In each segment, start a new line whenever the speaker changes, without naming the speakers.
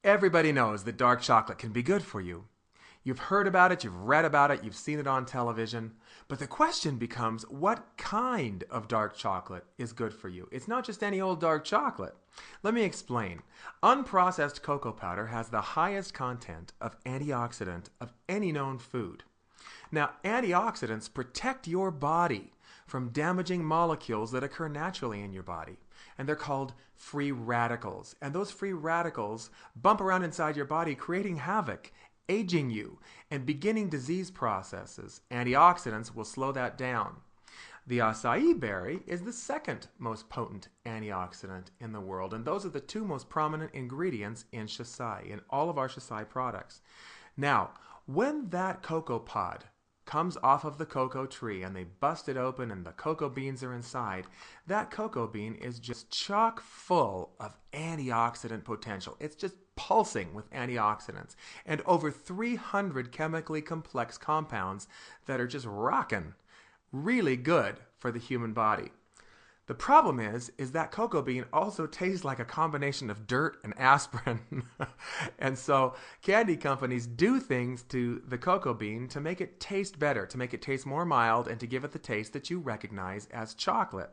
Everybody knows that dark chocolate can be good for you. You've heard about it, you've read about it, you've seen it on television. But the question becomes, what kind of dark chocolate is good for you? It's not just any old dark chocolate. Let me explain. Unprocessed cocoa powder has the highest content of antioxidant of any known food. Now, antioxidants protect your body from damaging molecules that occur naturally in your body. And they're called free radicals. And those free radicals bump around inside your body, creating havoc, aging you, and beginning disease processes. Antioxidants will slow that down. The acai berry is the second most potent antioxidant in the world, and those are the two most prominent ingredients in XOCAI, in all of our XOCAI products. Now, when that cocoa pod comes off of the cocoa tree and they bust it open and the cocoa beans are inside, that cocoa bean is just chock full of antioxidant potential. It's just pulsing with antioxidants and over 300 chemically complex compounds that are just rocking really good for the human body. The problem is that cocoa bean also tastes like a combination of dirt and aspirin. And so candy companies do things to the cocoa bean to make it taste better, to make it taste more mild, and to give it the taste that you recognize as chocolate.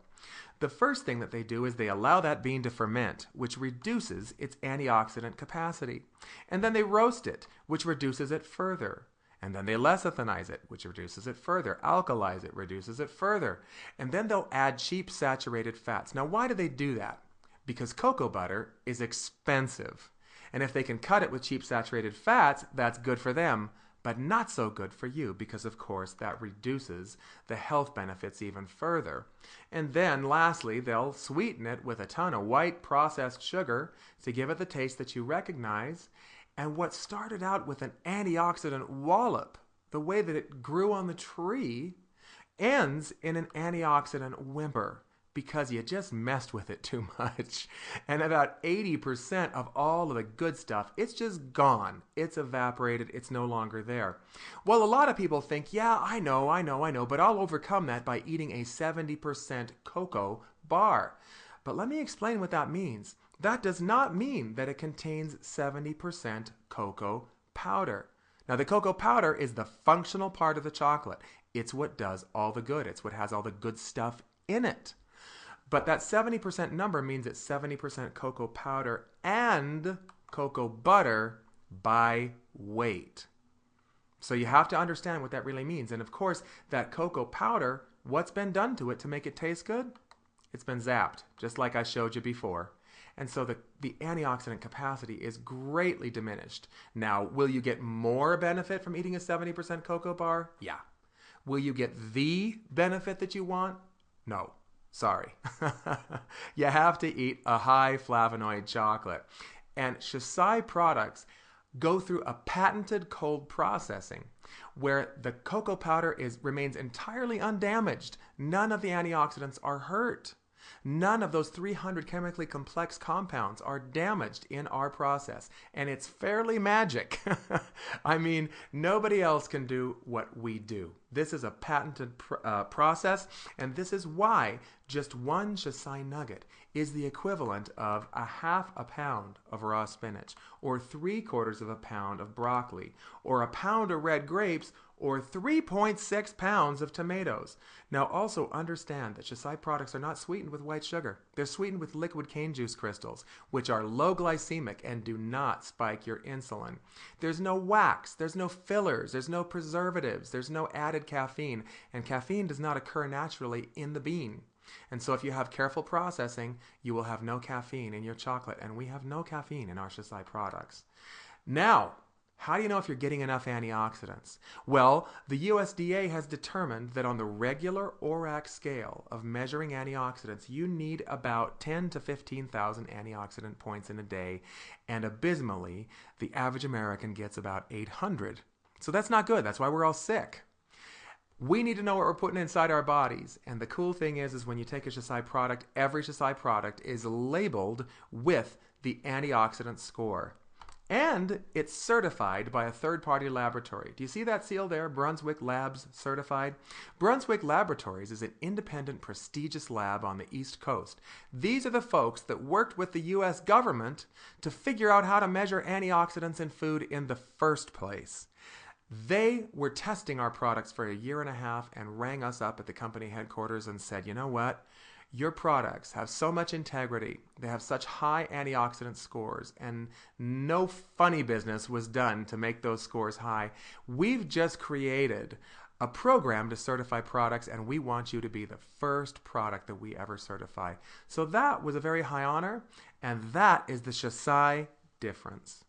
The first thing that they do is they allow that bean to ferment, which reduces its antioxidant capacity. And then they roast it, which reduces it further. And then they lecithinize it, which reduces it further. Alkalize it, reduces it further. And then they'll add cheap saturated fats. Now, why do they do that? Because cocoa butter is expensive. And if they can cut it with cheap saturated fats, that's good for them, but not so good for you because, of course, that reduces the health benefits even further. And then, lastly, they'll sweeten it with a ton of white processed sugar to give it the taste that you recognize. And what started out with an antioxidant wallop, the way that it grew on the tree, ends in an antioxidant whimper because you just messed with it too much. And about 80% of all of the good stuff, it's just gone. It's evaporated. It's no longer there. Well, a lot of people think, yeah, I know, but I'll overcome that by eating a 70% cocoa bar. But let me explain what that means. That does not mean that it contains 70% cocoa powder. Now, the cocoa powder is the functional part of the chocolate. It's what does all the good. It's what has all the good stuff in it. But that 70% number means it's 70% cocoa powder and cocoa butter by weight. So you have to understand what that really means. And of course, that cocoa powder, what's been done to it to make it taste good? It's been zapped, just like I showed you before. And so the antioxidant capacity is greatly diminished. Now, will you get more benefit from eating a 70% cocoa bar? Yeah. Will you get the benefit that you want? No. Sorry. You have to eat a high flavonoid chocolate. And XOCAI products go through a patented cold processing where the cocoa powder remains entirely undamaged. None of the antioxidants are hurt. None of those 300 chemically complex compounds are damaged in our process. And it's fairly magic. I mean, nobody else can do what we do. This is a patented process, and this is why just one XOCAI nugget is the equivalent of a half a pound of raw spinach, or 3/4 of a pound of broccoli, or a pound of red grapes, or 3.6 pounds of tomatoes. Now, also understand that XOCAI products are not sweetened with white sugar. They're sweetened with liquid cane juice crystals, which are low glycemic and do not spike your insulin. There's no wax, there's no fillers, there's no preservatives, there's no added caffeine, and caffeine does not occur naturally in the bean. And so if you have careful processing, you will have no caffeine in your chocolate, and we have no caffeine in our XOCAI products. Now, how do you know if you're getting enough antioxidants? Well, the USDA has determined that on the regular ORAC scale of measuring antioxidants, you need about 10 to 15,000 antioxidant points in a day, and abysmally, the average American gets about 800. So that's not good. That's why we're all sick. We need to know what we're putting inside our bodies. And the cool thing is when you take a XOCAI product, every XOCAI product is labeled with the antioxidant score. And it's certified by a third-party laboratory. Do you see that seal there? Brunswick Labs certified. Brunswick Laboratories is an independent, prestigious lab on the East Coast. These are the folks that worked with the U.S. government to figure out how to measure antioxidants in food in the first place. They were testing our products for a year and a half and rang us up at the company headquarters and said, you know what? Your products have so much integrity, they have such high antioxidant scores, and no funny business was done to make those scores high. We've just created a program to certify products, and we want you to be the first product that we ever certify. So that was a very high honor, and that is the XOCAI difference.